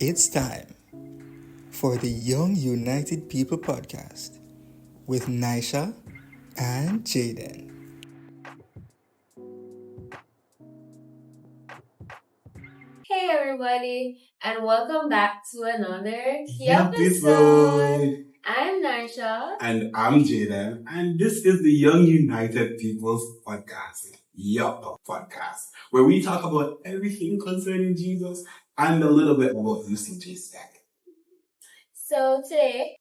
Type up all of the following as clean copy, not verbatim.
It's time for the Young United People podcast with Nysha and Jayden. Hey everybody, and welcome back to another Yupisode. I'm Nysha. And I'm Jayden. And this is the Young United People's podcast, Podcast, where we talk about everything concerning Jesus and a little bit about UCYPF. So today,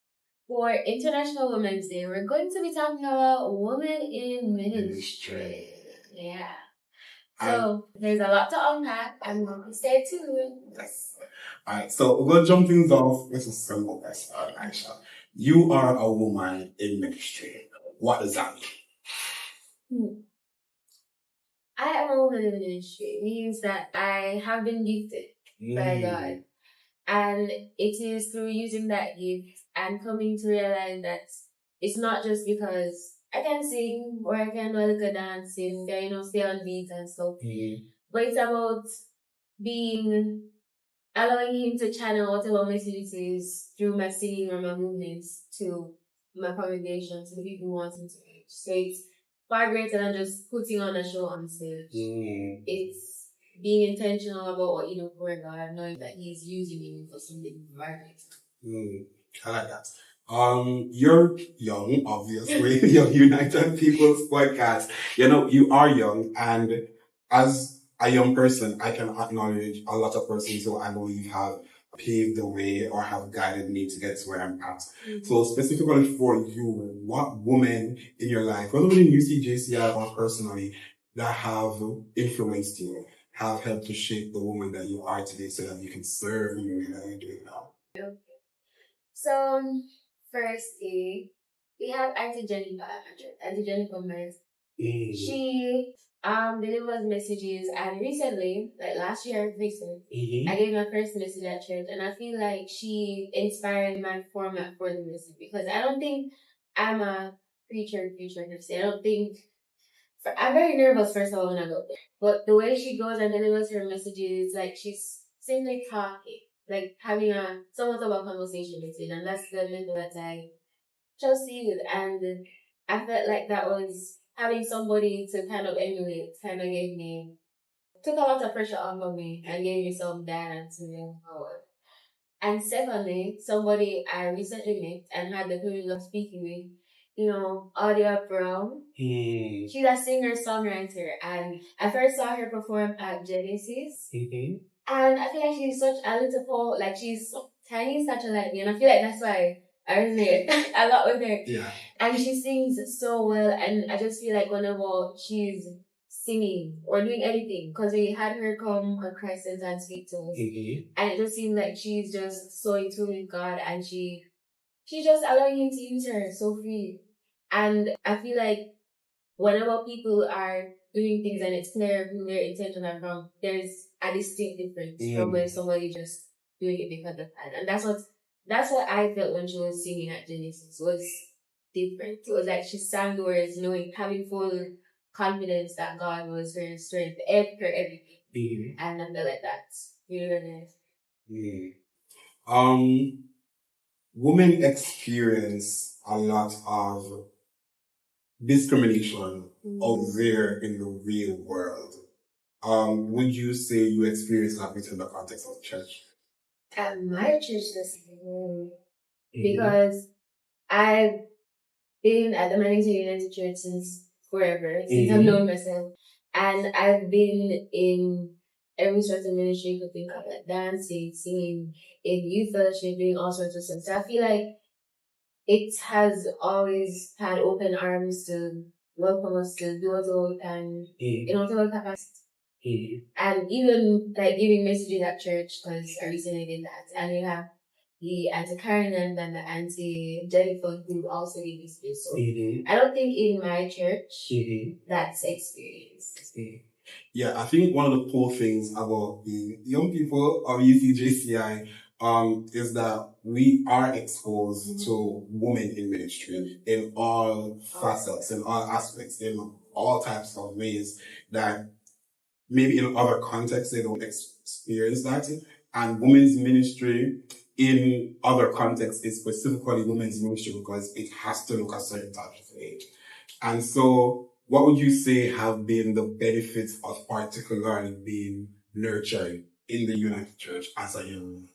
for International Women's Day, we're going to be talking about women in ministry. Yeah. So there's a lot to unpack, and we'll stay tuned. Yes. Alright, so we're going to jump things off with a simple question, Aisha. You are a woman in ministry. What does that mean? I am a woman in ministry. It means that I have been gifted by God. And it is through using that gift and coming to realize that it's not just because I can sing or I can do a little dancing, stay on beat and stuff. But it's about allowing Him to channel whatever message it is through my singing or my movements to my congregation, to the people who want Him to reach. So it's far greater than just putting on a show on stage. It's being intentional about what you do for God, knowing that He's using you for something very great. I like that. You're young, obviously. Young United People's podcast. You are young, and as a young person, I can acknowledge a lot of persons who I believe have paved the way or have guided me to get to where I'm at. So specifically for you, what women in your life, whether in UCJCI or personally, that have influenced you, have helped to shape the woman that you are today so that you can serve in the way that you're doing now? Okay. So, firstly, we have Auntie Jennifer. Auntie Jennifer Myers. She delivers messages, and recently, like last year, I gave my first message at church, and I feel like she inspired my format for the message because I don't think I'm a preacher per se. I don't think I'm very nervous first of all when I go there, but the way she goes and delivers her messages, like she's simply talking, like having a somewhat of a conversation with it, and that's the mentor that I just used, and I felt like that was having somebody to kind of emulate, took a lot of pressure off of me and gave me some guidance to move forward. And secondly, somebody I recently met and had the privilege of speaking with, Audia Brown. She's a singer-songwriter, and I first saw her perform at Genesis. And I feel like she's such a little pole, like she's so tiny, such a like me, and I feel like that's why I resonate a lot with her. Yeah. And she sings so well, and I just feel like whenever she's singing or doing anything, because we had her come on Christ and speak to us, and it just seems like she's just so in tune with God, and she's just allowing Him to use her so free. And I feel like whenever people are doing things and it's clear who their intentions are from, there's a distinct difference from when somebody just doing it because of that. And that's what I felt when she was singing at Genesis. It was different. It was like she sang the words, having full confidence that God was her strength, her everything. And I felt like that's really nice. Women experience a lot of discrimination out there in the real world. Would you say you experience that within the context of church? At my church, because I've been at the Managing United Church since forever, since I've known myself, and I've been in every sort of ministry, could think of like dancing, singing, in youth fellowship, doing all sorts of stuff. So I feel like it has always had open arms to welcome us to do what we can in whatever capacity. And even like giving messages at church, because I recently did that. And you have the Auntie Karen and then the Auntie Jennifer who also gave messages. So I don't think in my church that's experienced. Yeah, I think one of the cool things about the young people of UCJCI is that we are exposed to women in ministry in all facets, in all aspects, in all types of ways that maybe in other contexts they don't experience that. And women's ministry in other contexts is specifically women's ministry because it has to look a certain type of way. And so what would you say have been the benefits of particularly being nurtured in the United Church as a young?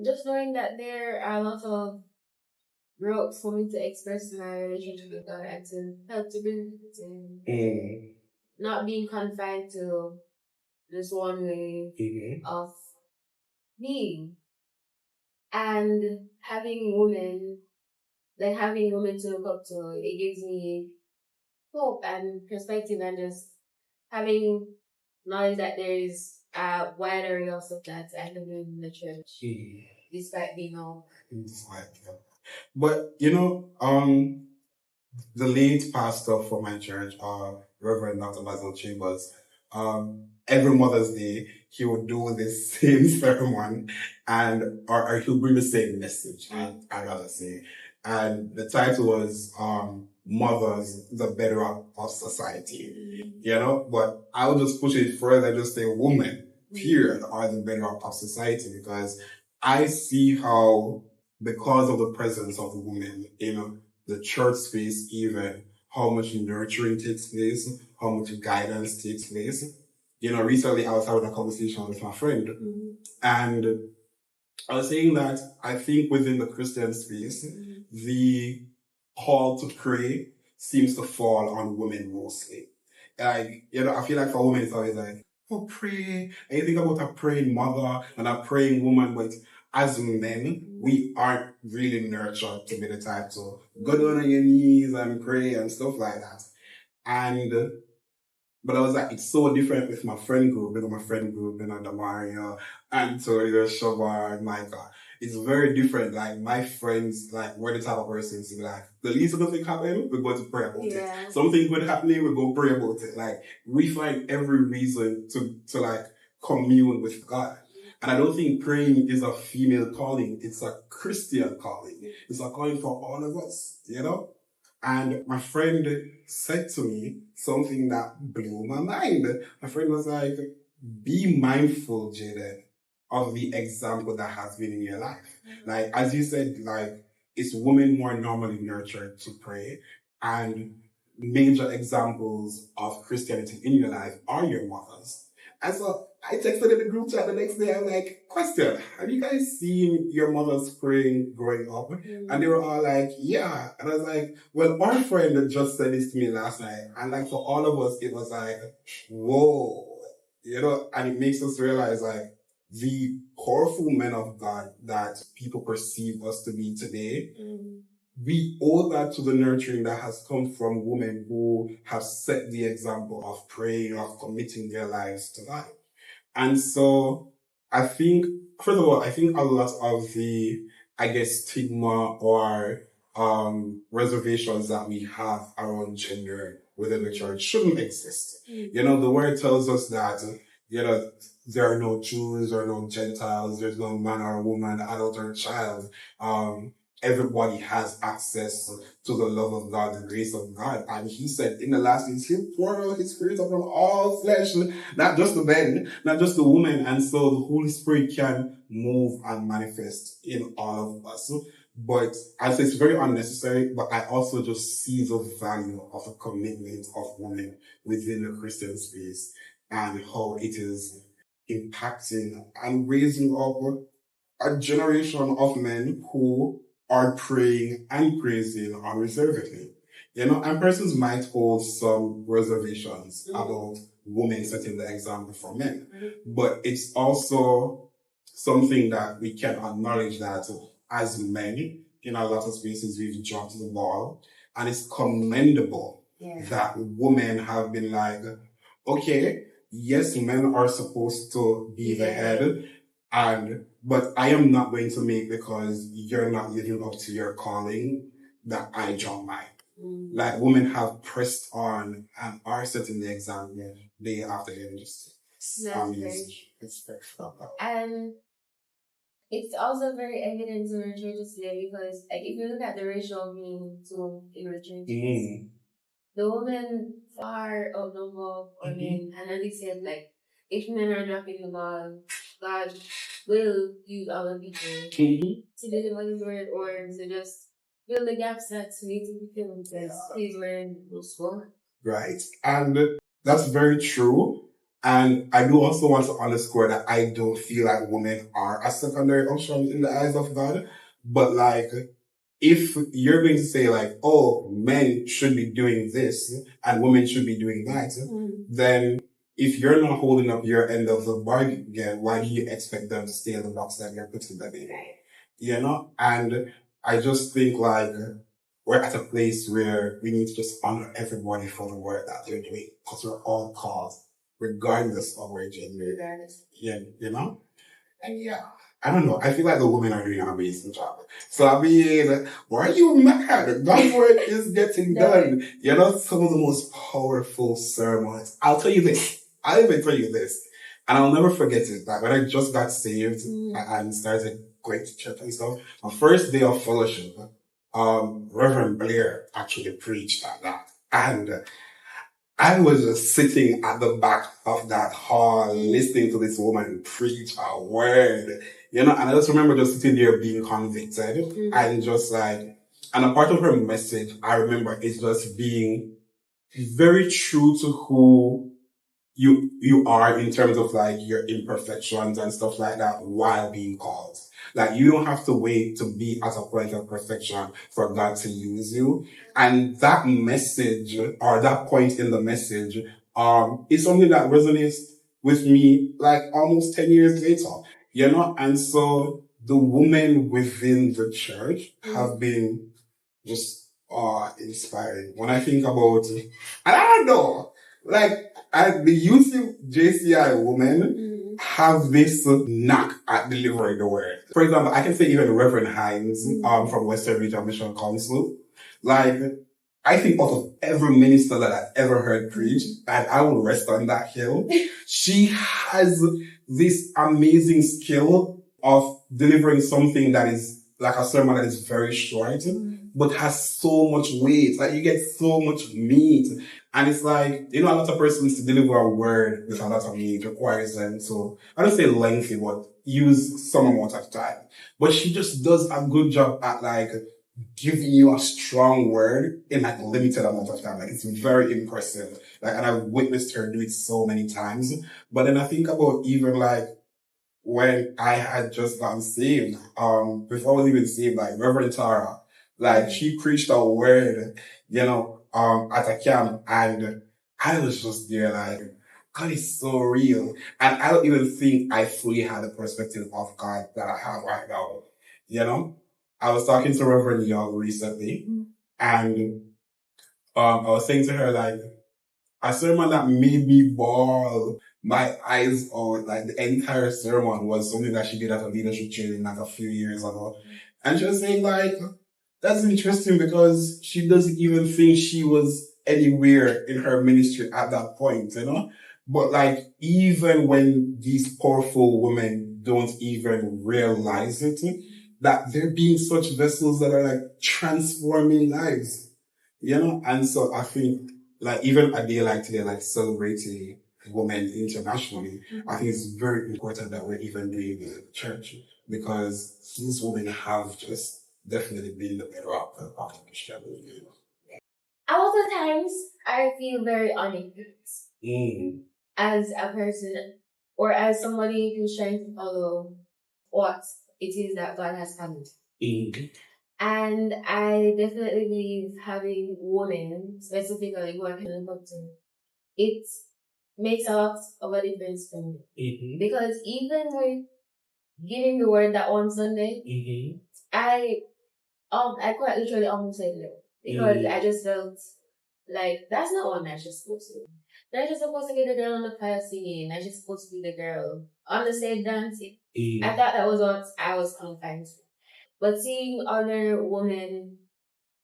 Just knowing that there are a lot of routes for me to express my relationship with God and to help to build it, not being confined to this one way of being. And having women to look up to, it gives me hope and perspective, and just having knowledge that there is a wide array of stuff that I can do in the church, despite being all. But the late pastor for my church, Rev Laddia Chambers, every Mother's Day, he would do this same sermon or he'll bring the same message, I rather say. And the title was, Mothers, the Bedrock of Society. But I'll just push it further, just say women, period, are the bedrock of society, because I see how, because of the presence of women in the church space, even how much nurturing takes place, how much guidance takes place. Recently I was having a conversation with my friend, and I was saying that I think within the Christian space, the call to pray seems to fall on women mostly. I feel like for women it's always like, oh, pray. And you think about a praying mother and a praying woman, but as men, we aren't really nurtured to be the type to go down on your knees and pray and stuff like that. But I was like, it's so different with my friend group, Damaria, Antonio, Shava, and Micah. It's very different. Like, my friends, like, we're the type of persons who, like, the least of the thing happen, we're going to pray about it. Something good happening, we're going to pray about it. Like, we find every reason to like, commune with God. And I don't think praying is a female calling. It's a Christian calling. It's a calling for all of us, And my friend said to me something that blew my mind. My friend was like, be mindful, Jayden, of the example that has been in your life. Like, as you said, like, it's women more normally nurtured to pray, and major examples of Christianity in your life are your mothers. And so I texted in the group chat the next day. I'm like, question, have you guys seen your mothers praying growing up? And they were all like, yeah. And I was like, well, my friend just said this to me last night. And like, for all of us, it was like, whoa, and it makes us realize like the powerful men of God that people perceive us to be today. We owe that to the nurturing that has come from women who have set the example of praying, of committing their lives to God. And so I think, first of all, I think a lot of the, stigma or reservations that we have around gender within the church shouldn't exist. The word tells us that, there are no Jews or no Gentiles, there's no man or woman, adult or child. Everybody has access to the love of God, the grace of God. And he said in the last days, he'll pour out his spirit upon all flesh, not just the men, not just the women. And so the Holy Spirit can move and manifest in all of us. But I say it's very unnecessary, but I also just see the value of the commitment of women within the Christian space and how it is impacting and raising up a generation of men who are praying and praising unreservedly. And persons might hold some reservations about women setting the example for men. But it's also something that we can acknowledge that as men, in a lot of spaces, we've dropped the ball. And it's commendable that women have been like, okay, yes, men are supposed to be the head, but I am not going to make because you're not living up to your calling that I drop mine. Like, women have pressed on and are setting the example day after day. And it's also very evident in our churches today because, like, if you look at the ratio of men to in our churches, the women far outnumber men, and as they said, like, if men are dropping the ball, God will use other people to deliver His word or to just fill the gaps that need to be filled because His word was for. Right. And that's very true. And I do also want to underscore that I don't feel like women are a secondary option in the eyes of God. But like, if you're going to say like, oh, men should be doing this and women should be doing that, then if you're not holding up your end of the bargain again, why do you expect them to stay in the box that you're putting them in? You know? And I just think like, we're at a place where we need to just honor everybody for the work that they're doing because we're all called, regardless of where gender. Yeah, you know? And yeah, I don't know. I feel like the women are doing an amazing job. So I mean, why are you mad? God's word is getting done. You know, some of the most powerful sermons. I'll tell you this. I'll even tell you this. And I'll never forget it. Like when I just got saved and started going to church and stuff, my first day of fellowship, Reverend Blair actually preached at that. And I was just sitting at the back of that hall listening to this woman preach a word, you know, and I just remember just sitting there being convicted and just like, and a part of her message, I remember is just being very true to who you are in terms of like your imperfections and stuff like that while being called. Like you don't have to wait to be at a point of perfection for God to use you. And that message or that point in the message, is something that resonates with me like almost 10 years later, you know? And so the women within the church have been just, inspiring. When I think about it, and I don't know, like, the UCJCI women have this knack at delivering the word. For example, I can say even Reverend Hines, from Western Region Mission Council. Like, I think out of every minister that I've ever heard preach, and I will rest on that hill, she has this amazing skill of delivering something that is like a sermon that is very short, but has so much weight. Like, you get so much meat. And it's like, you know, a lot of persons to deliver a word with a lot of meat requires them to, I don't say lengthy, but use some amount of time. But she just does a good job at like giving you a strong word in like a limited amount of time. Like, it's very impressive. Like, and I've witnessed her do it so many times. But then I think about even like when I had just gotten saved, before I was even saved, like Reverend Tara, like she preached a word, you know, at a camp, and I was just there like, God is so real. And I don't even think I fully had the perspective of God that I have right now. You know? I was talking to Reverend Young recently, and I was saying to her like, a sermon that made me bawl my eyes out, like the entire sermon was something that she did at a leadership training like a few years ago. And she was saying like, that's interesting because she doesn't even think she was anywhere in her ministry at that point, you know? But like, even when these powerful women don't even realize it, that they're being such vessels that are like transforming lives, you know? And so I think like even a day like today, like celebrating women internationally, I think it's very important that we're even doing it in the church because these women have just definitely been the bedrock of the Christian movement. A lot of times, I feel very unequipped as a person or as somebody who's trying to follow what it is that God has planned. And I definitely believe having women, specifically who I can look up to, it makes a lot of a difference for me. Because even with giving the word that one Sunday, I quite literally almost said no. Because I just felt like that's not what Nysha's supposed to do. Nysha's supposed to be the girl on the choir singing. Nysha's supposed to be the girl on the stage dancing. I thought that was what I was confined to. But seeing other women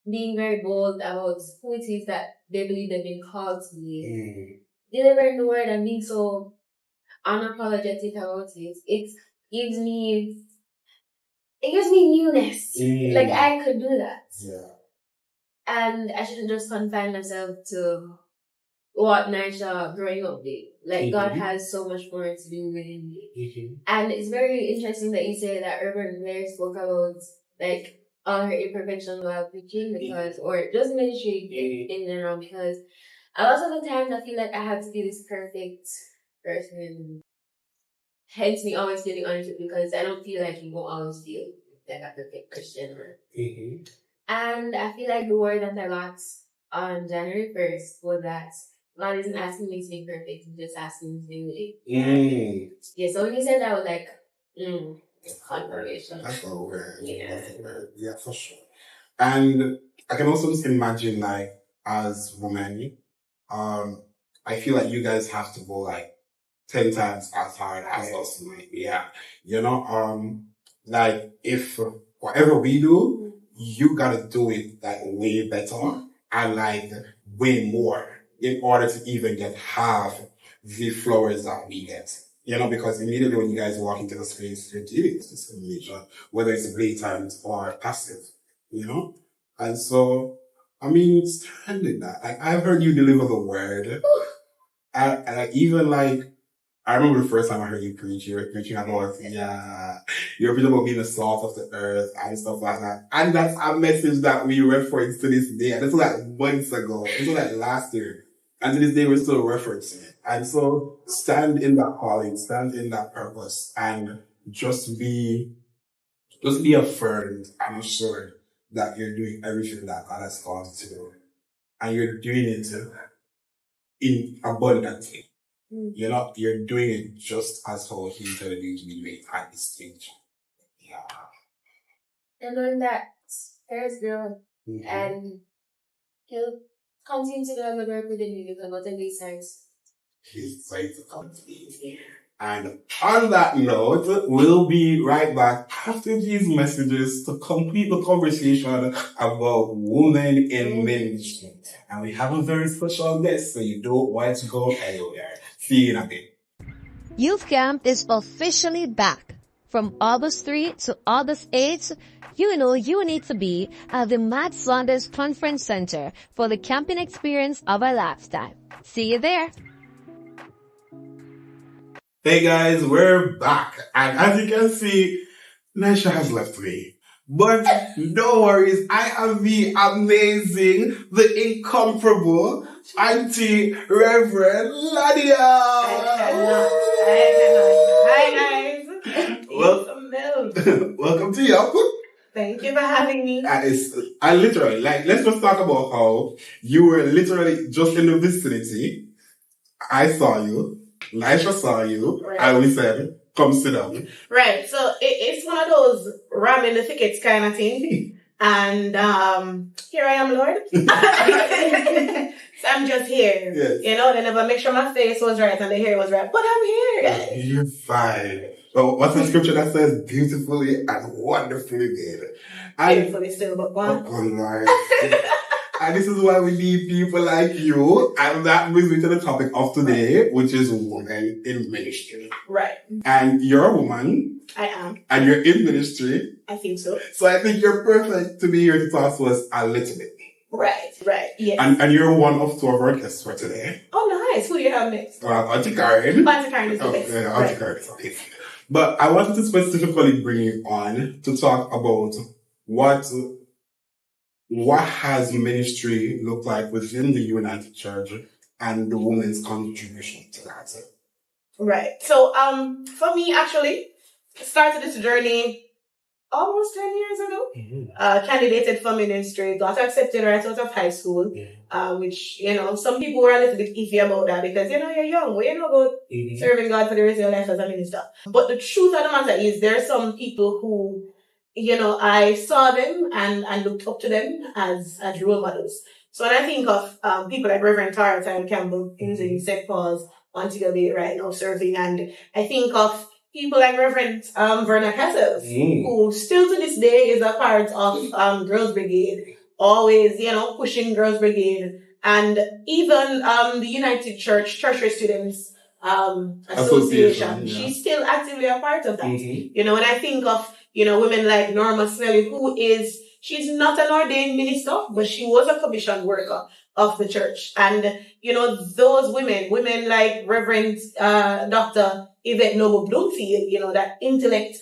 being very bold about who it is that they believe they've been called to be, delivering the word and being so unapologetic about it, it gives me newness. Like, I could do that. Yeah. And I shouldn't just confine myself to what Nysha growing up did. Like, God has so much more to do with me. And it's very interesting that you say that Reverend Blair spoke about, like, all her imperfections while preaching, because, or just ministry in general, because a lot of the times I feel like I have to be this perfect person. Hence me always feeling unfit, because I don't feel like you won't always feel like a perfect Christian. And I feel like the word that I got on January 1st was that God isn't asking me to be perfect, He's just asking me to be willing. Yeah, so when you said that, I was like, confirmation. That's a word. Yeah. That's a word. Yeah, for sure. And I can also just imagine, like, as women, I feel like you guys have to go like 10 times as hard as us. Yeah. You know, like, if whatever we do, you gotta do it like way better and like way more in order to even get half the flowers that we get. You know, because immediately when you guys walk into the space, you're dealing with discrimination, whether it's blatant or passive, you know? And so, I mean, stand in that. Like, I've heard you deliver the word. And even like, I remember the first time I heard you preach, you were preaching about, you were preaching about being the salt of the earth and stuff like that. And that's a message that we reference to this day. And this was like months ago. This was like last year. And to this day, we're still referencing it. And so stand in that calling, stand in that purpose, and just be affirmed and assured that you're doing everything that God has called you to do. And you're doing it in abundantly. You're doing it just as how He intended you to be doing at this stage. Yeah. And knowing that there's growth, and He'll continue to do a good work within you, because whatever He says, He's going to complete. And on that note, we'll be right back after these messages to complete the conversation about women in ministry. And we have a very special guest, so you don't want to go anywhere. See you in a bit. Youth Camp is officially back. From August 3 to August 8, you know you need to be at the Matt Saunders Conference Center for the camping experience of a lifetime. See you there. Hey guys, we're back. And as you can see, Nysha has left me. But no worries, I have the amazing, the incomparable Auntie Reverend Laddia. Hi guys. Welcome to Yup. Thank you for having me. I literally, like, let's just talk about how you were literally just in the vicinity. I saw you. Nysha saw you, right. And we said, come sit down. Right, so it's one of those ram in the thickets kind of thing. And here I am, Lord. So I'm just here. Yes. You know, they never make sure my face was right and the hair was right. But I'm here, guys. You're fine. So what's the scripture that says beautifully and wonderfully made? Beautifully still, but one. Oh, Lord. And this is why we need people like you. And that brings me to the topic of today, which is women in ministry. Right. And you're a woman. I am. And you're in ministry. I think so. So I think you're perfect to be here to talk to us a little bit. Right, yes. And you're one of two of our guests for today. Oh, nice. Who do you have next? Well, Auntie Karen. Auntie Karen is the best. Yeah, Auntie Karen is okay. But I wanted to specifically bring you on to talk about what has ministry looked like within the United Church and the women's contribution to that. Right. So, for me, actually, started this journey almost 10 years ago. Mm-hmm. Candidated for ministry, got accepted right out of high school, which, you know, some people were a little bit iffy about that because, you know, you're young. Well, you know about serving God for the rest of your life as a minister. But the truth of the matter is there are some people who, you know, I saw them and looked up to them as role models. So when I think of people like Reverend Tara Campbell, in St. Paul's, Montego Bay right now serving, and I think of people like Reverend Verna Kessels, who still to this day is a part of Girls Brigade, always, you know, pushing Girls Brigade, and even the United Church Tertiary Students Association. Yeah. She's still actively a part of that. Mm-hmm. You know, when I think of, you know, women like Norma Snelly, she's not an ordained minister, but she was a commissioned worker of the church. And, you know, those women like Reverend Dr. Yvette Noble Bloomfield, you know, that intellect,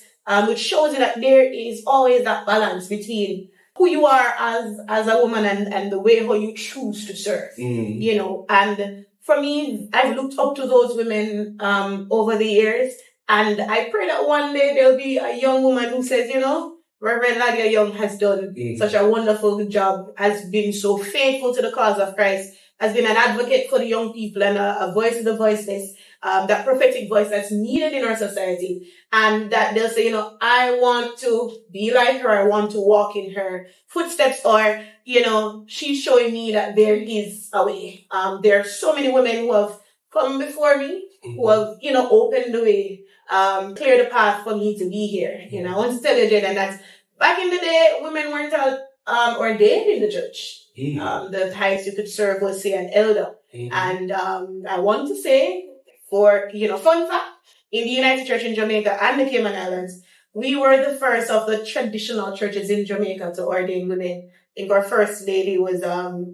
which shows you that there is always that balance between who you are as a woman and the way how you choose to serve, you know. And for me, I've looked up to those women over the years, and I pray that one day there'll be a young woman who says, you know, Rev Laddia Young has done such a wonderful job, has been so faithful to the cause of Christ, has been an advocate for the young people and a voice of the voiceless, that prophetic voice that's needed in our society. And that they'll say, you know, I want to be like her, I want to walk in her footsteps, or, you know, she's showing me that there is a way. There are so many women who have come before me, who have, you know, opened the way, cleared the path for me to be here. You know, I want to tell you, Jayden, that back in the day, women weren't ordained in the church. The highest you could serve was, say, an elder. And I want to say, for, you know, fun fact, in the United Church in Jamaica and the Cayman Islands, we were the first of the traditional churches in Jamaica to ordain women. I think our first lady was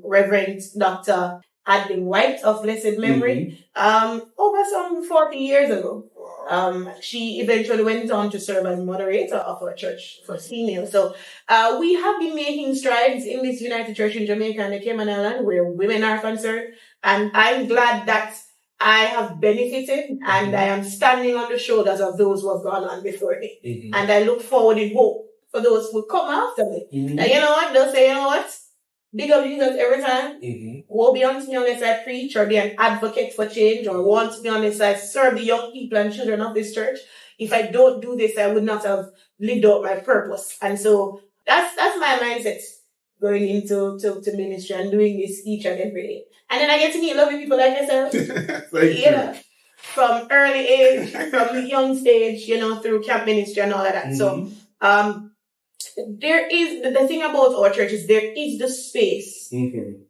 Reverend Dr. Adeline White of blessed memory, over some 40 years ago. She eventually went on to serve as moderator of our church for females. So we have been making strides in this United Church in Jamaica and the Cayman Islands where women are concerned. And I'm glad that I have benefited and I am standing on the shoulders of those who have gone on before me. And I look forward in hope for those who come after me. And you know what? They'll say, you know what? Big up Jesus every time. Won't be honest me unless I preach or be an advocate for change, or want me unless I serve the young people and children of this church. If I don't do this, I would not have lived out my purpose. And so that's my mindset going into ministry and doing this each and every day. And then I get to meet lovely people like yourself. You know, from early age, from the young stage, you know, through camp ministry and all of that. So, there is, the thing about our church is there is the space to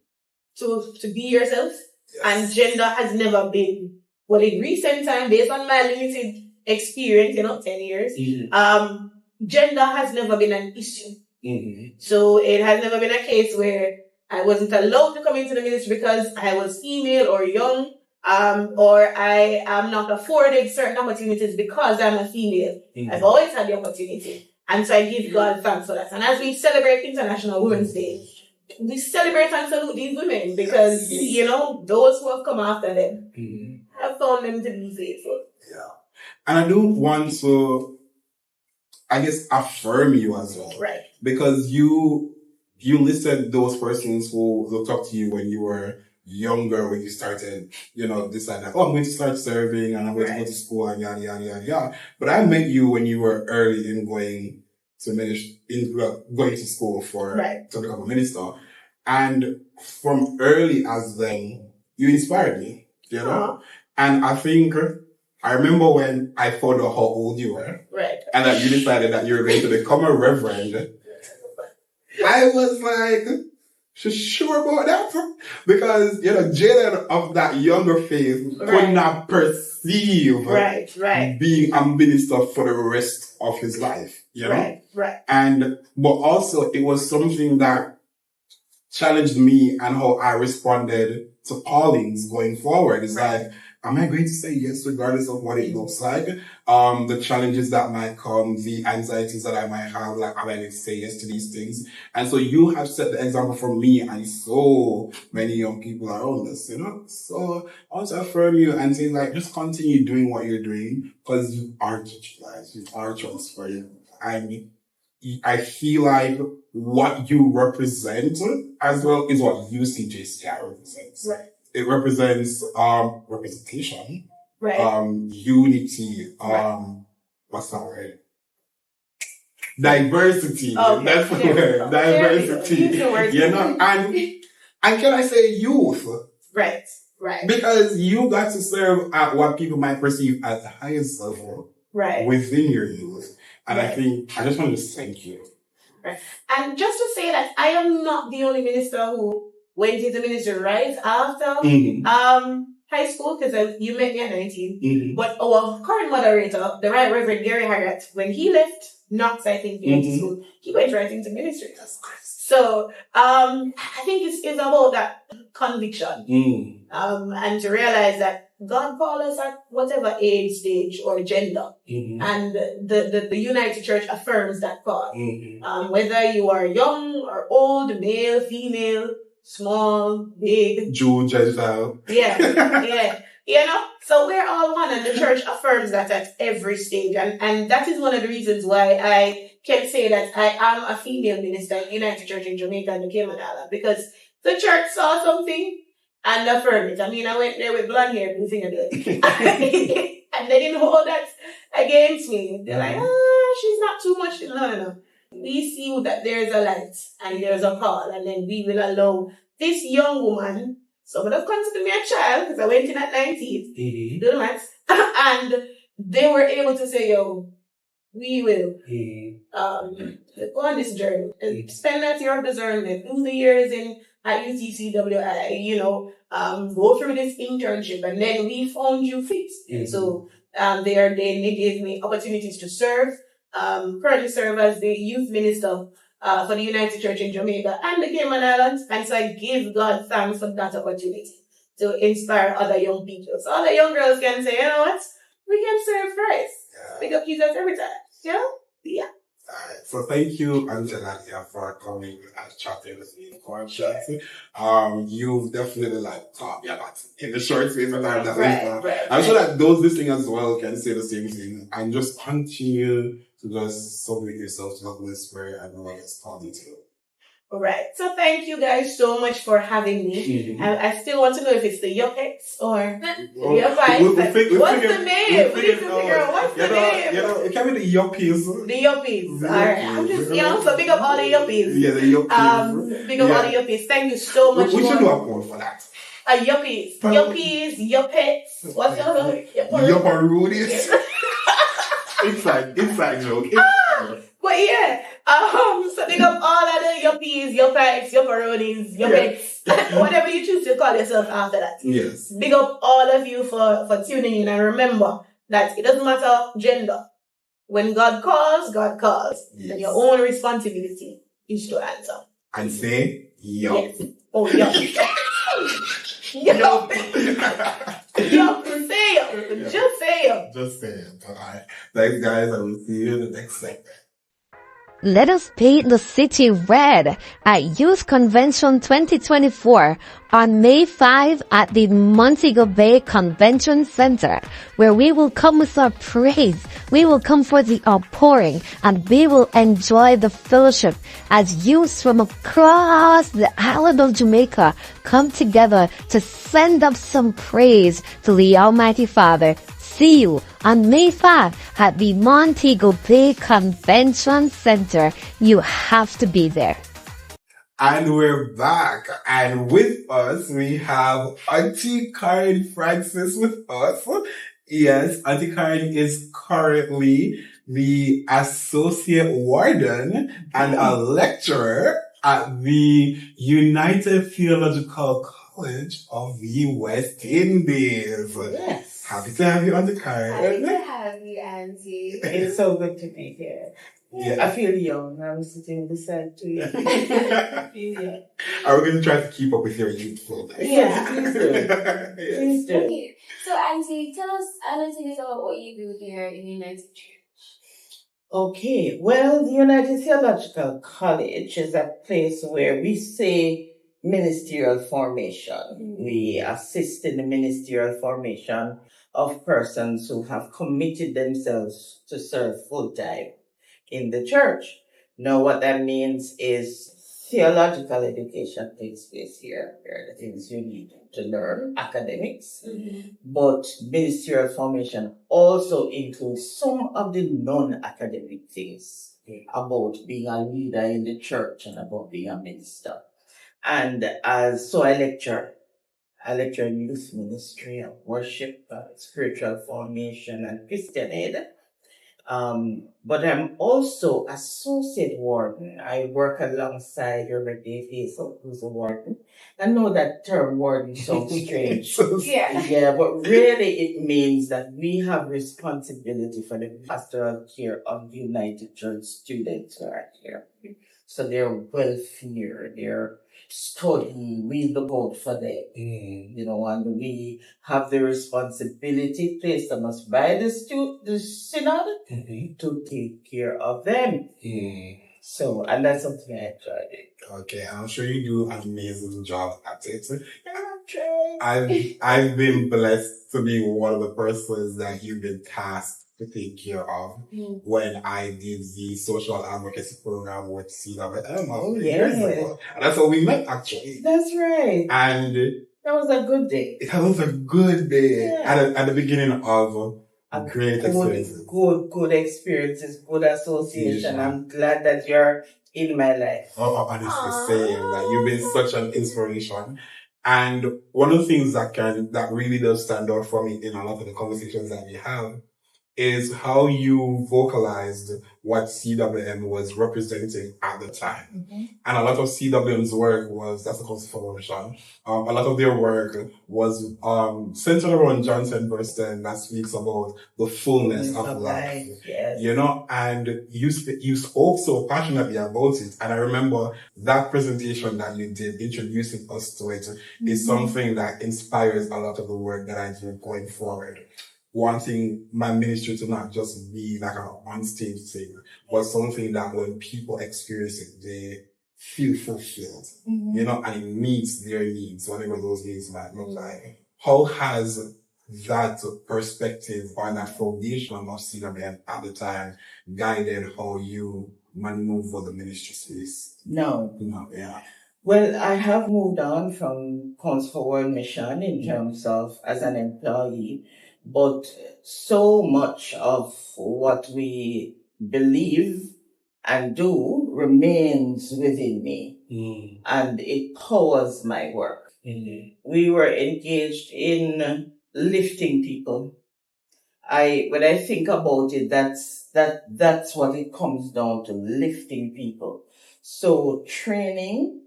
be yourself. Yes. And gender has never been, well, in recent time, based on my limited experience, you know, 10 years, gender has never been an issue. So it has never been a case where I wasn't allowed to come into the ministry because I was female or young, or I am not afforded certain opportunities because I'm a female. I've always had the opportunity. And so I give God thanks for that. And as we celebrate International Women's Day, we celebrate and salute these women because, you know, those who have come after them have found them to be faithful. Yeah. And I do want to, I guess, affirm you as well. Right. Because you listed those persons who looked up to you when you were younger, when you started, you know, deciding, like, oh, I'm going to start serving and I'm going to go to school and yada, yada, yada, yada. But I met you when you were early in going to school to become a minister. And from early as then, you inspired me, you know? And I think, I remember when I found out how old you were. Right. And that you decided that you were going to become a reverend. I was like, she's sure about that? Because, you know, Jayden of that younger phase could not perceive being a minister for the rest of his life, you know? And, but also it was something that challenged me and how I responded to callings going forward. It's like, am I going to say yes regardless of what it looks like? The challenges that might come, the anxieties that I might have, like, am I going to say yes to these things? And so you have set the example for me and so many young people around us, you know? So I want to affirm you and say, like, just continue doing what you're doing because you are digitalized, you are transparent. I feel like what you represent as well is what UCYPF represents. Right. It represents representation, unity, what's that word? Diversity. That's the word. Diversity. You know, and can I say youth? Right. Because you got to serve at what people might perceive as the highest level within your youth. And I think I just want to thank you. Right. And just to say that I am not the only minister who went into ministry right after high school, because you met me at 19. But our current moderator, the Right Reverend Gary Harriet, when he left Knox, I think, in school, he went right into ministry. So, I think it's about that conviction. And to realize that God called us at whatever age, stage, or gender. And the United Church affirms that call. Whether you are young or old, male, female, small, big. Jew, Gentile. Yeah. You know? So we're all one, and the church affirms that at every stage. And that is one of the reasons why I can say that I am a female minister in United Church in Jamaica and the Cayman Islands, because the church saw something and affirmed it. I mean, I went there with blonde hair, blue fingernails. And they didn't hold that against me. They're like, she's not too much to learn. We see that there's a light and there's a call, and then we will allow this young woman, some of them consider me a child because I went in at 19, do the maths, and they were able to say, yo, we will go on this journey and spend that year of discernment, do the years at UCYPF, go through this internship, and then we found you fit. So they gave me opportunities to serve. Currently serve as the youth minister for the United Church in Jamaica and the Cayman Islands. And so I give God thanks for that opportunity to inspire other young people. So other young girls can say, you know what? We can serve Christ. Pick up Jesus every time. You know? Yeah. Alright, so thank you, Auntie Laddia, for coming and chatting with me. You've definitely taught me a lot in the short space of time. I'm sure that those listening as well can say the same thing and just continue to just submit yourself to the Holy Spirit and what it's taught you to. Alright, so thank you guys so much for having me. I still want to know if it's the Yupdates or Yupisodes. What's the name? We need to figure out what's the name. It can be the Yuppies. The Yuppies. Alright, I'm just, so big up all the Yuppies. Yeah, the Yuppies. Big up all the Yuppies. Thank you so much. We should do a poll for that. Yuppies. Yuppies, Yuppets. What's the other one? Yupparoonies. Inside joke. But yeah, so big up all of the Yuppies, Yuppets, Yupparoonies, Yuppets, whatever you choose to call yourself after that. Yes. Big up all of you for tuning in, and remember that it doesn't matter gender. When God calls, God calls. Yes. And your own responsibility is to answer. And say, yup. Yes. Oh, yup. Yup. Yup. Say yup. Just say yup. Just say it. Alright. Thanks, guys. I will see you in the next segment. Let us paint the city red at Youth Convention 2024 on May 5 at the Montego Bay Convention Center, where we will come with our praise, we will come for the outpouring, and we will enjoy the fellowship as youths from across the island of Jamaica come together to send up some praise to the Almighty Father. See you on May 5 at the Montego Bay Convention Center. You have to be there. And we're back. And with us, we have Auntie Karen Francis with us. Yes, Auntie Karen is currently the Associate Warden and a lecturer at the United Theological College of the West Indies. Yes. Happy to have you on the card. Happy to have you, Auntie. It's so good to be here. Yeah. I feel young. I'm sitting beside to you. Are we going to try to keep up with your youthfulness? Yes, please do. Yes. Please do. Okay. So, Auntie, tell us a little bit about what you do here in the United Church. Okay. Well, the United Theological College is a place where we say ministerial formation. We assist in the ministerial formation of persons who have committed themselves to serve full-time in the church. Now, what that means is theological education takes place here. There are the things you need to learn, academics, but ministerial formation also includes some of the non-academic things about being a leader in the church and about being a minister. And so I lecture in youth ministry and worship, spiritual formation and Christian aid. But I'm also associate warden. I work alongside your Davies, who's a warden. I know that term warden sounds strange. Yeah, but really it means that we have responsibility for the pastoral care of United Church students who are here. So their welfare, their study, we look out for them, and we have the responsibility placed on us by the synod to take care of them. So, and that's something I enjoyed. Okay, I'm sure you do an amazing job at it. I've been blessed to be one of the persons that you've been tasked to take care of when I did the social advocacy program with CWM years ago. And that's how we met, actually. That's right. And that was a good day. That was a good day. Yeah. At the beginning of a great experience. Good experiences, good association. Yeah. I'm glad that you're in my life. Oh, honestly saying that you've been such an inspiration. And one of the things that really does stand out for me in a lot of the conversations that we have is how you vocalized what CWM was representing at the time. And a lot of CWM's work that's a conversation. A lot of their work was centered around John 10% that speaks about the fullness of life. Yes. And you spoke so passionately about it. And I remember that presentation that you did, introducing us to it, is something that inspires a lot of the work that I do going forward. Wanting my ministry to not just be like an on-stage thing, but something that when people experience it, they feel fulfilled, and it meets their needs, whatever those needs might look like. How has that perspective or that foundation of CWM at the time guided how you maneuver the ministry space? No. Yeah. Well, I have moved on from Council for World Mission in terms of as an employee, but so much of what we believe and do remains within me, and it powers my work. We were engaged in lifting people. When I think about it, that's what it comes down to, lifting people. So training,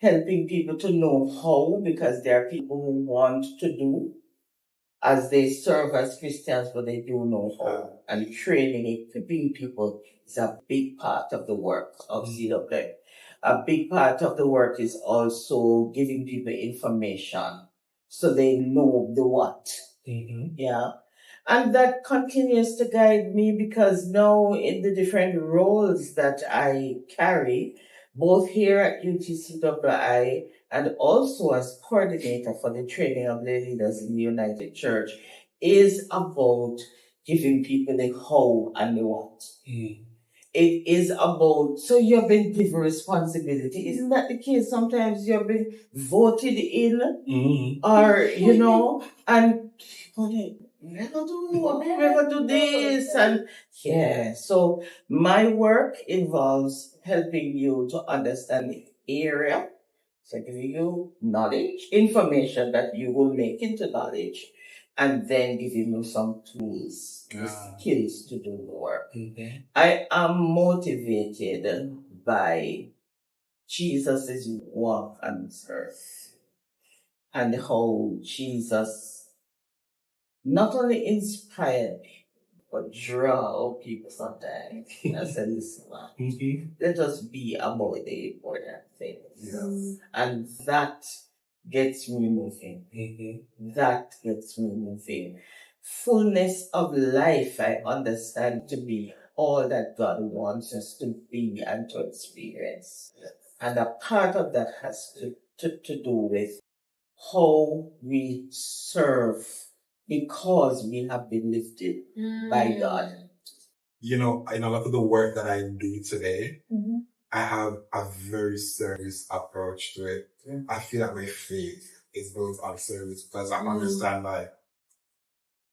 helping people to know how, because there are people who want to do as they serve as Christians, but they do know how. And training, equipping people is a big part of the work of CWM. A big part of the work is also giving people information so they know the what. Yeah. And that continues to guide me because now in the different roles that I carry, both here at UCYPF and also as coordinator for the training of lay leaders in the United Church, is about giving people the how and the what. It is about, so you've been given responsibility. Isn't that the case? Sometimes you've been voted in, or, and never do this. And so my work involves helping you to understand the area. So giving you knowledge, information that you will make into knowledge, and then giving you some tools, skills to do the work. I am motivated by Jesus' walk on this earth and how Jesus not only inspired me, but draw people sometimes. I said, listen, let us be about the important things. And that gets me moving. That gets me moving. Fullness of life, I understand to be all that God wants us to be and to experience. And a part of that has to do with how we serve, because we have been lifted by God. In a lot of the work that I do today, I have a very serious approach to it. I feel that my faith is built on service because I understand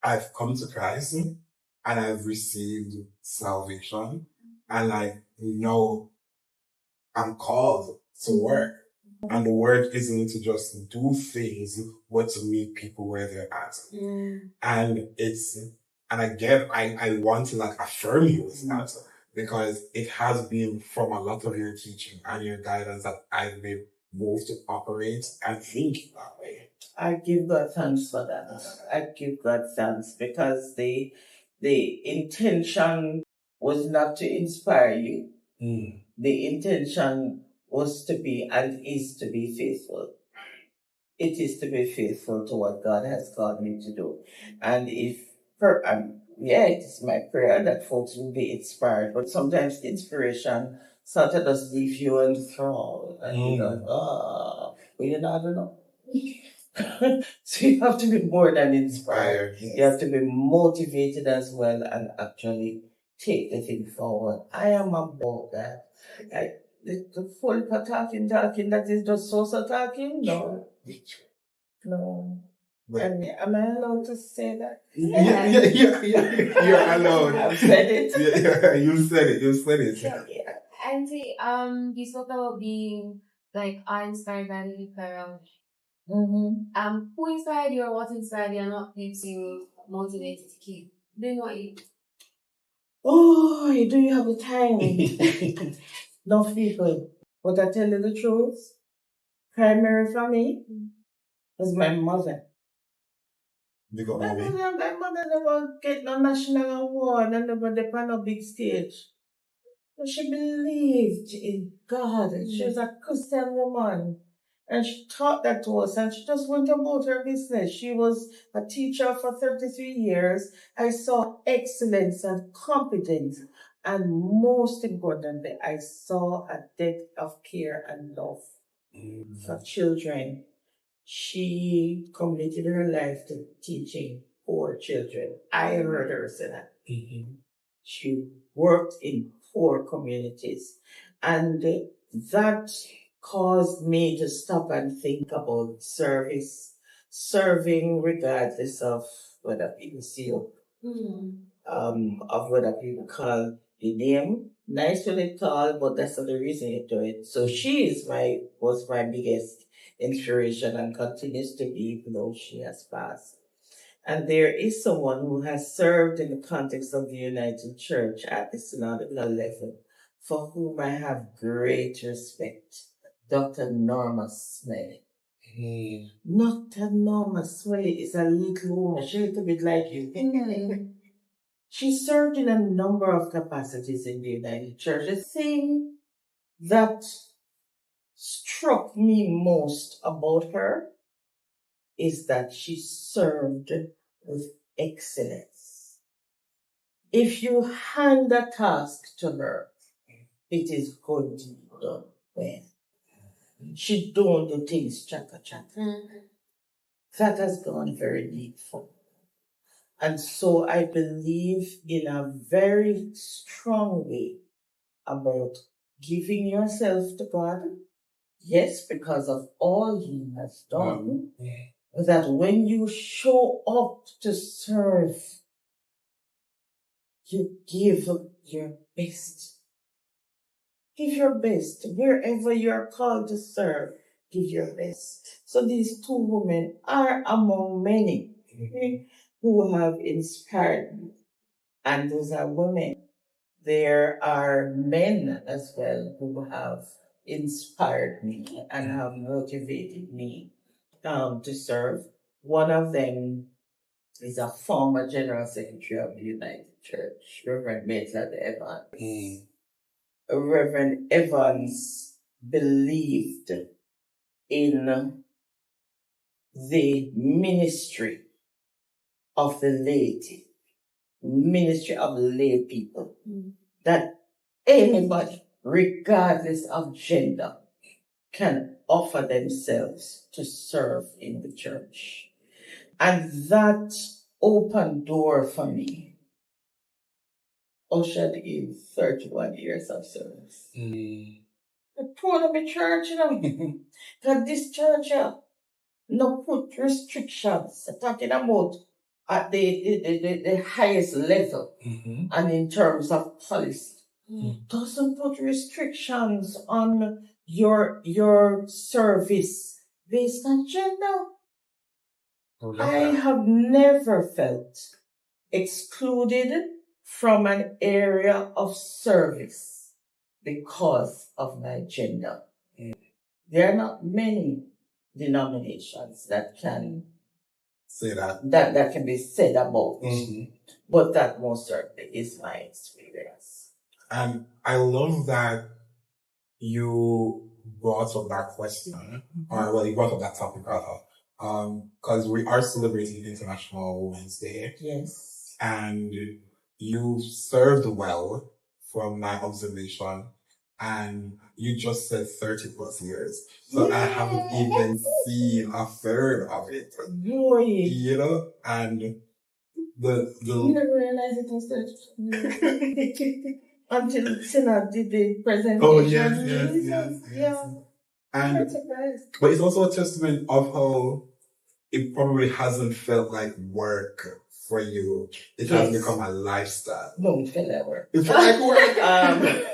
I've come to Christ and I've received salvation and now I'm called to work. And the work isn't to just do things, but to meet people where they're at. And it's And again, I want to like affirm you with that because it has been from a lot of your teaching and your guidance that I've been moved to operate and think that way. I give God thanks for that. I give God thanks because the intention was not to inspire you. The intention was to be and is to be faithful. It is to be faithful to what God has called me to do. And it is my prayer that folks will be inspired. But sometimes inspiration sort of just leaves you enthralled. And you go, I don't know. So you have to be more than inspired. Yes. You have to be motivated as well and actually take the thing forward. I am about that. The full talking that is just so talking? No. No. Am I allowed to say that? Yeah. You're allowed. I've said it. Yeah, you said it. Yeah. Auntie, you spoke about being like inspired by the people. Who inspired you or what inspired you and what keeps you motivated to keep doing what you do? Oh, do you have the time? Enough people. But I tell you the truth, primary for me was my mother. You got mommy? My mother never get no national award and never did on a big stage. But she believed in God. She was a Christian woman. And she taught that to us, and she just went about her business. She was a teacher for 33 years. I saw excellence and competence, and most importantly, I saw a depth of care and love for children. She committed her life to teaching poor children. I heard her say that. She worked in poor communities, and that caused me to stop and think about serving regardless of whether people see you, of whether people call the name. Nice really tall, but that's not the reason you do it. So she was my biggest inspiration and continues to be, even though she has passed. And there is someone who has served in the context of the United Church at the synodical level, for whom I have great respect. Dr. Norma Smiley. Dr. Norma Smiley is a little woman. She's a little bit like you. She served in a number of capacities in the United Church. The thing that struck me most about her is that she served with excellence. If you hand a task to her, it is going to be done well. She don't do things chaka. That has gone very deep for me. And so I believe in a very strong way about giving yourself to God. Yes, because of all He has done. That when you show up to serve, you give your best. Give your best. Wherever you're called to serve, give your best. So these two women are among many who have inspired me. And those are women. There are men as well who have inspired me and have motivated me to serve. One of them is a former General Secretary of the United Church, Rev Laddia. Reverend Evans believed in the ministry of the laity, ministry of the lay people, that anybody, regardless of gender, can offer themselves to serve in the church. And that opened door for me. Ushered in 31 years of service. The poor of the church, because this church, no put restrictions, talking about at the highest level, and in terms of policy, doesn't put restrictions on your service based on gender. I have never felt excluded from an area of service because of my gender. There are not many denominations that can Say that. that can be said about, Mhm. but that most certainly is my experience. And I love that you brought up that question, or well, you brought up that topic rather, because we are celebrating International Women's Day, Yes. and you served well from my observation, and you just said 30 plus years, so I haven't even seen a third of it, Boy. you know, and You the never realized it was 30 until Sinat did the presentation. oh yes. Yeah. And Surprised. but it's also a testament of how it probably hasn't felt like work for you. It has Yes. become a lifestyle. No, it felt like work. It felt like work.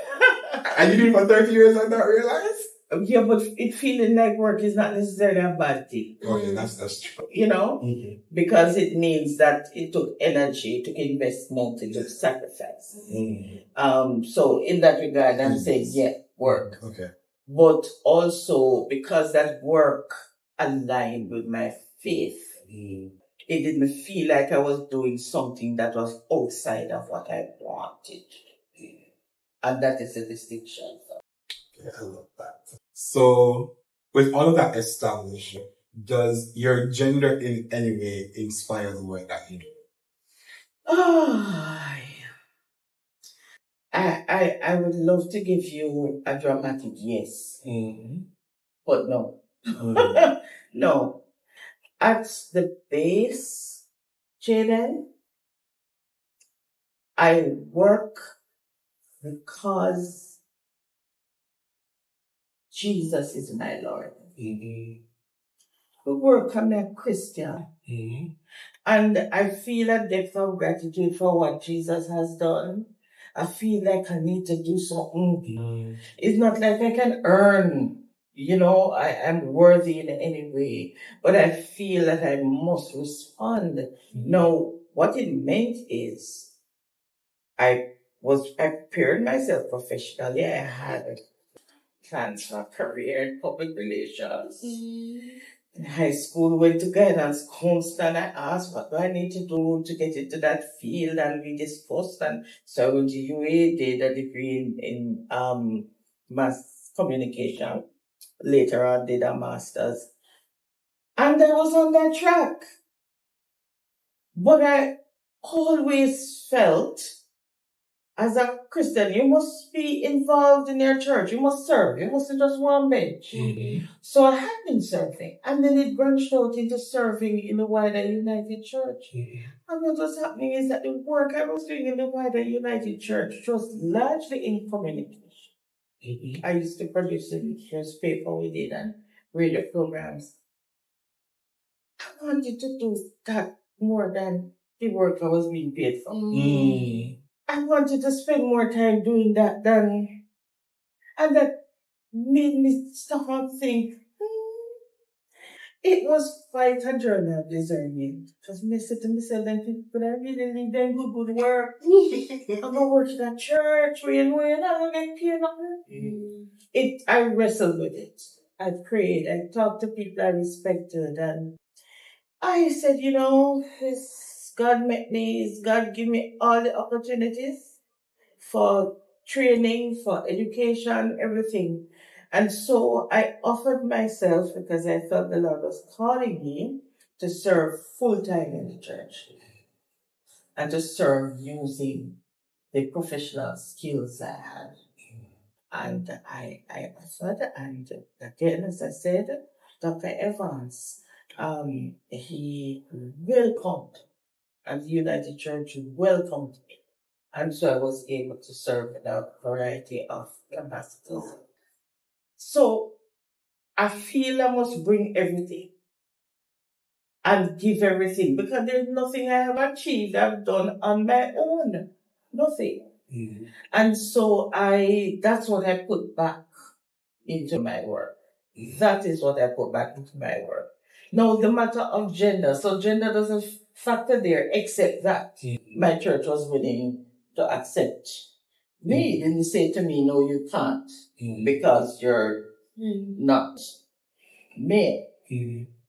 And you did it for 30 years and not realize? Yeah, but it feeling like work is not necessarily a bad thing. Okay, that's true. You know? Mm-hmm. Because it means that it took energy, it took investment, it took sacrifice. Mm-hmm. So in that regard, I'm saying, yeah, work. Okay. But also because that work aligned with my faith, it didn't feel like I was doing something that was outside of what I wanted. And that is a distinction. Yeah, I love that. So, with all of that established, does your gender in any way inspire the work that you do? Oh, I would love to give you a dramatic yes, but no. No. At the base, Jayden, I work because Jesus is my Lord. We work, I'm a Christian. And I feel a depth of gratitude for what Jesus has done. I feel like I need to do something. It's not like I can earn, I am worthy in any way, but I feel that I must respond. Now, what it meant is I prepared myself professionally. I had plans for a career in public relations. In high school, went to guidance counselor and I asked, what do I need to do to get into that field? And we discussed, and so I went to UA, did a degree in mass communication. Later on, did a master's. And I was on that track. But I always felt, as a Christian, you must be involved in your church. You must serve. You mustn't just one bench. So I had been serving. And then it branched out into serving in the wider United Church. And what was happening is that the work I was doing in the wider United Church was largely in communication. I used to produce a newspaper we did and radio programs. I wanted to do that more than the work I was being paid for. I wanted to spend more time doing that and that made me stop and think, it was quite a journey of discernment. Because I said to myself, but I really need them good work. I'm going to work in a church, I'm going to get paid nothing. I wrestled with it. I prayed, I talked to people I respected, and I said, God met me, God give me all the opportunities for training, for education, everything. And so I offered myself because I felt the Lord was calling me to serve full-time in the church and to serve using the professional skills I had. And I offered, and again, as I said, Dr. Evans, he welcomed, and the United Church welcomed me. And so I was able to serve in a variety of capacities. So I feel I must bring everything and give everything, because there's nothing I have achieved, I've done on my own. Nothing. And so that's what I put back into my work. That is what I put back into my work. No, the matter of gender. So gender doesn't factor there, except that my church was willing to accept me. Didn't say to me, no, you can't, because you're not male.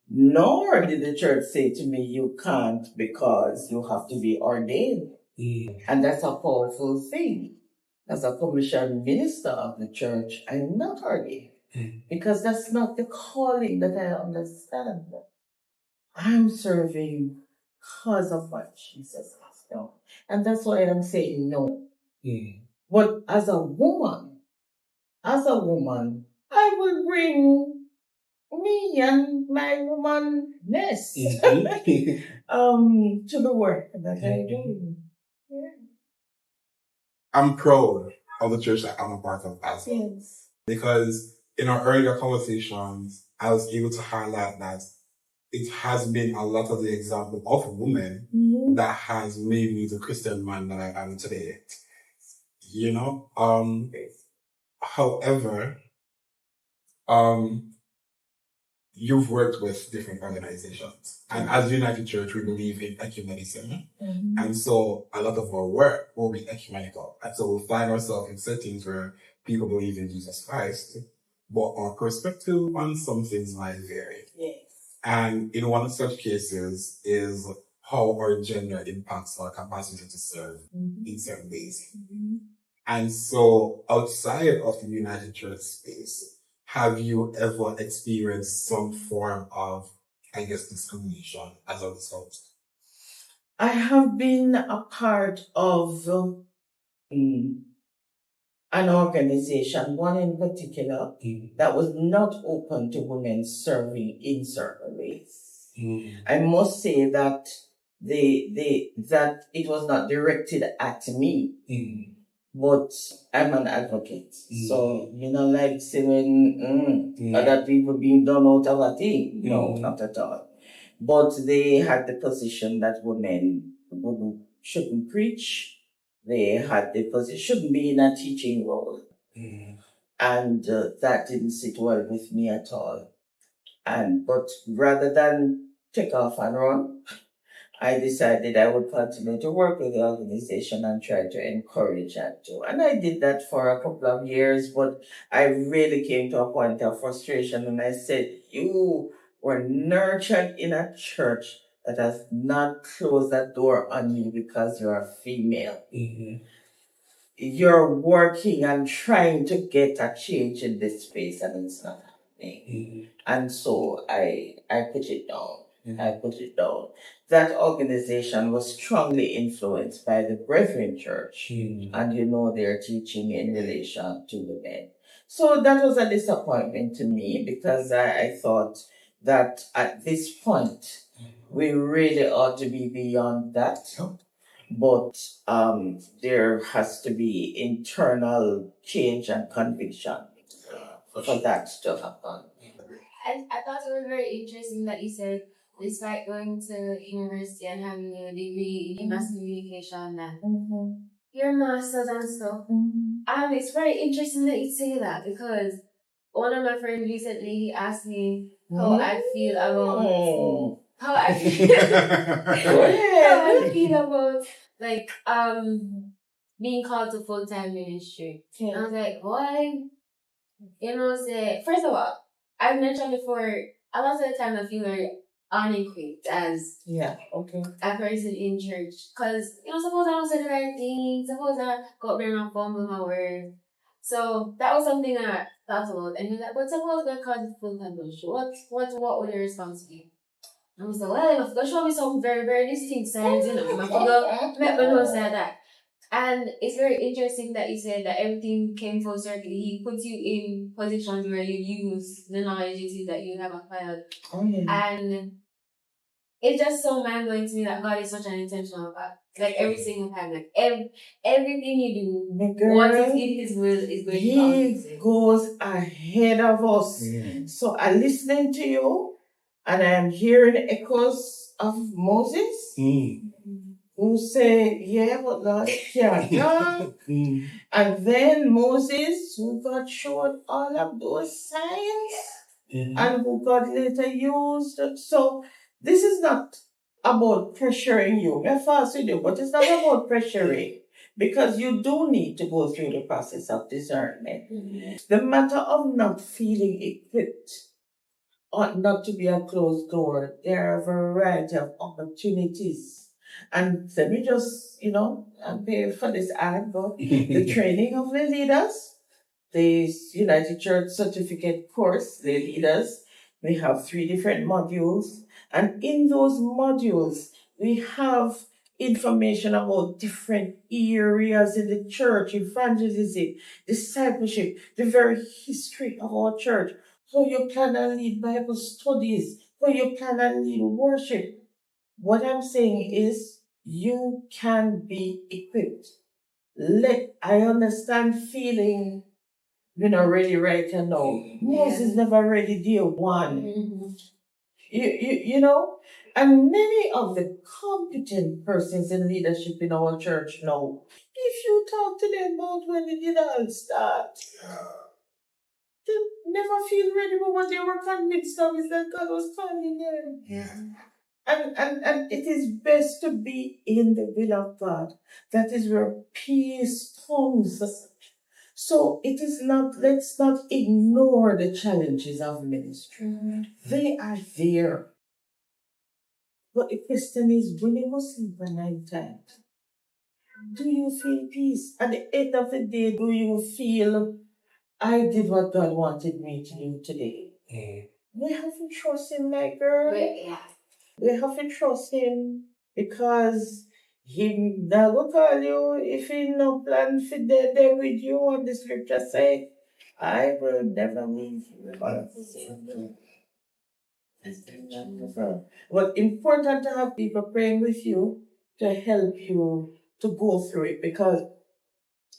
Nor did the church say to me, you can't because you have to be ordained. And that's a powerful thing. As a commissioned minister of the church, I'm not ordained. Because that's not the calling that I understand. I'm serving because of what Jesus has done. And that's why I'm saying no. But as a woman, I will bring me and my womanness to the work that I do. Yeah. I'm proud of the church that I'm a part of as well. Yes. Because in our earlier conversations, I was able to highlight that it has been a lot of the example of a woman that has made me the Christian man that I am today. You know? However, you've worked with different organizations. And as United Church, we believe in ecumenism. And so a lot of our work will be ecumenical. And so we'll find ourselves in settings where people believe in Jesus Christ, but our perspective on some things might vary. Yes. And in one of such cases is how our gender impacts our capacity to serve in certain ways. And so outside of the United Church space, have you ever experienced some form of, I guess, discrimination as a result? I have been a part of an organization, one in particular, that was not open to women serving in certain ways. I must say that that it was not directed at me. But I'm an advocate. So, like saying other people being done out of a thing. No, not at all. But they had the position that women shouldn't preach. They had the position, shouldn't be in a teaching role. And that didn't sit well with me at all. But rather than take off and run, I decided I would continue to work with the organization and try to encourage and do. And I did that for a couple of years, but I really came to a point of frustration and I said, you were nurtured in a church that has not closed that door on you because you're a female. You're working and trying to get a change in this space and it's not happening. And so I put it down. I put it down. That organization was strongly influenced by the Brethren Church and their teaching in relation to women. So that was a disappointment to me because I thought that at this point we really ought to be beyond that. But there has to be internal change and conviction for that to happen. I thought it was very interesting that you said, despite going to university and having a degree in mass communication and your master's and stuff, it's very interesting that you say that because one of my friends recently, he asked me how I feel about how I feel about being called to full-time ministry. And I was like, why? First of all, I've mentioned before, a lot of the time I feel very unequipped as a person in church. Because, suppose I don't say the right thing, suppose I go up there and fumble my words. So that was something that I thought about. And he was like, but suppose God calls you full-time ministry. What would your response be? I was like, well, you have to show me some very, very distinct signs, You have to go make me know say that. And it's very interesting that you said that everything came full circle. He puts you in positions where you use the knowledge that you have acquired. And it's just so mind-blowing to me that God is such an intentional God. Like every single time, like everything you do, what is in His will is going to be. He goes ahead of us. So I'm listening to you and I'm hearing echoes of Moses. Who say, yeah, but Lord, and then Moses, who God showed all of those signs, and who God later used. So this is not about pressuring you. I fast with you, but it's not about pressuring because you do need to go through the process of discernment. The matter of not feeling equipped ought not to be a closed door. There are a variety of opportunities. And let me just, I'm paying for this ad, but the training of the leaders, the United Church Certificate course, the leaders, we have 3 different modules. And in those modules, we have information about different areas in the church, evangelism, discipleship, the very history of our church, how you plan and lead Bible studies, how you plan and lead worship. What I'm saying is you can be equipped. I understand feeling you're not ready right now. Moses never ready day one. You know? And many of the competent persons in leadership in our church now, if you talk to them about when it did all start, they never feel ready, but what they were convinced of is that God was calling them. Yeah. And it is best to be in the will of God. That is where peace comes. So it is not, let's not ignore the challenges of ministry. They are there. But the question is, when you must sleep at night time, do you feel peace? At the end of the day, do you feel, I did what God wanted me to do today? We have to trust Him, my girl. We have to trust Him because He never call you if He no plan for there with you. And the scripture say, I will never leave you. But important to have people praying with you to help you to go through it, because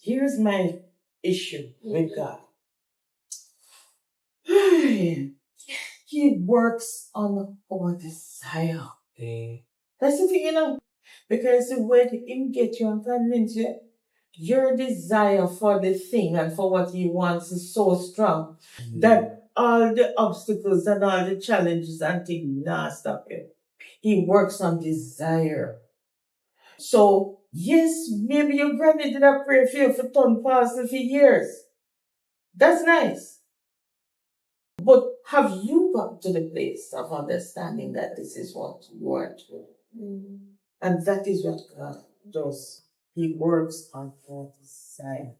here's my issue with God. He works on our desire. That's the thing, because when Him get you and convince you, your desire for the thing and for what He wants is so strong that all the obstacles and all the challenges and things not stop you. He works on desire. So, yes, maybe your granny did a prayer for you for 10 past for years. That's nice. But have you got to the place of understanding that this is what you want to do? And that is what God does. He works on your desire.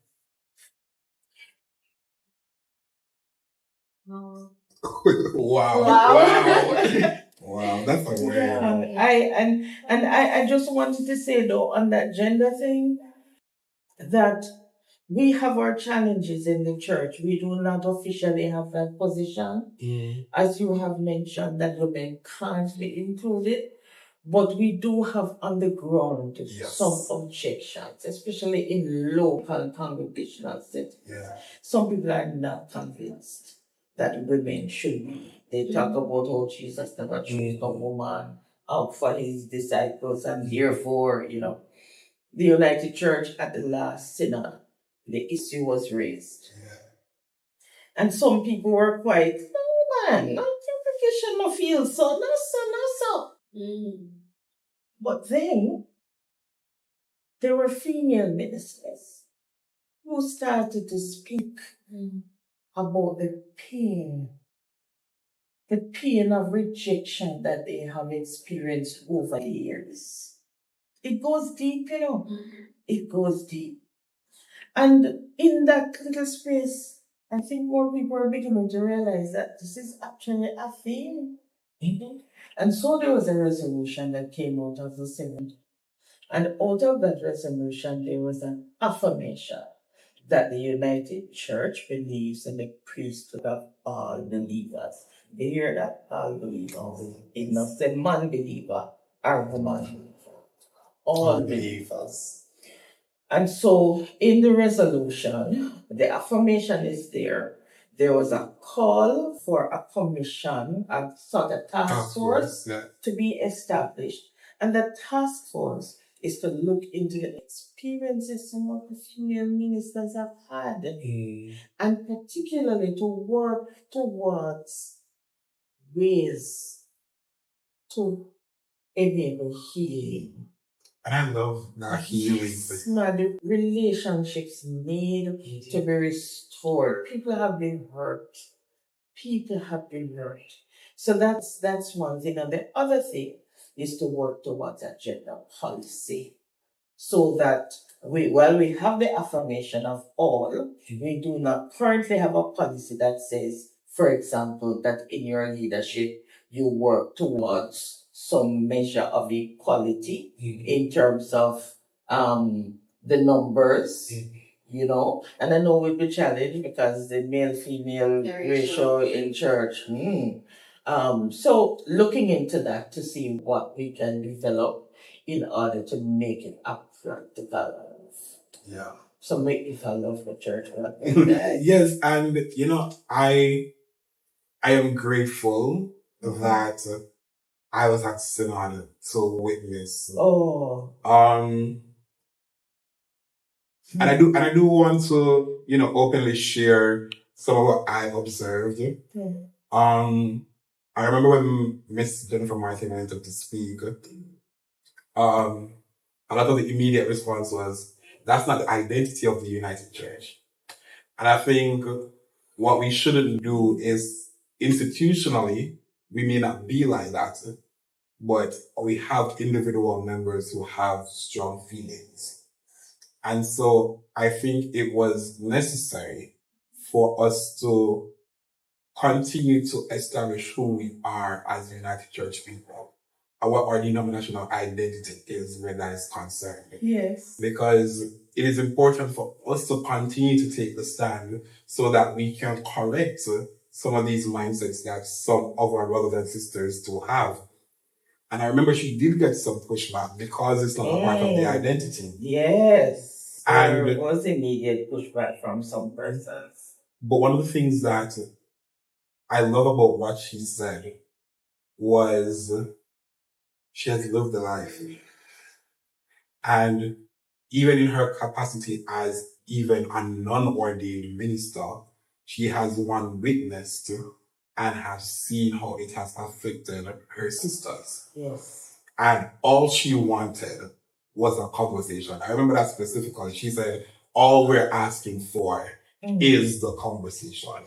Wow. Wow. Wow, that's a great. I just wanted to say though on that gender thing that we have our challenges in the church. We do not officially have that position. As you have mentioned, that women can't be included. But we do have on the ground some objections, especially in local congregational settings. Some people are not convinced that women should be. They talk about how Jesus never chose a woman out for His disciples, and therefore, the United Church at the last synod, the issue was raised. And some people were quite, no man, not congregation no feel so, no so. But then, there were female ministers who started to speak about the pain of rejection that they have experienced over the years. It goes deep, It goes deep. And in that little space, I think more people are beginning to realize that this is actually a thing. And so there was a resolution that came out of the Senate. And out of that resolution, there was an affirmation that the United Church believes in the priesthood of all believers. You hear that? All believers. It not say man believer or woman believer. All believers. And so in the resolution, the affirmation is there. There was a call for a commission, a sort of task force to be established. And the task force is to look into the experiences some of the female ministers have had. And particularly to work towards ways to enable healing. And I love that healing. Now, the relationships need to be restored. People have been hurt. So that's one thing. And the other thing is to work towards a gender policy. So that we have the affirmation of all, we do not currently have a policy that says, for example, that in your leadership, you work towards some measure of equality in terms of the numbers, and I know we'll be challenged because the male-female ratio in church. So looking into that to see what we can develop in order to make it practical. Yeah. So make me fall love the church. Yes, and I am grateful that I was at Synod to witness. Oh. And I do want to, openly share some of what I observed. I remember when Miss Jennifer Martin went up to speak, a lot of the immediate response was, that's not the identity of the United Church. And I think what we shouldn't do is, institutionally, we may not be like that, but we have individual members who have strong feelings. And so I think it was necessary for us to continue to establish who we are as United Church people, and what our denominational identity is where that is concerned. Yes. Because it is important for us to continue to take the stand so that we can correct some of these mindsets that some of our brothers and sisters do have. And I remember she did get some pushback because it's not a part of the identity. Yes. And there was immediate pushback from some persons. But one of the things that I love about what she said was she has lived a life. And even in her capacity as even a non-ordained minister, she has one witnessed and has seen how it has affected her sisters. Yes. And all she wanted was a conversation. I remember that specifically. She said, all we're asking for is the conversation.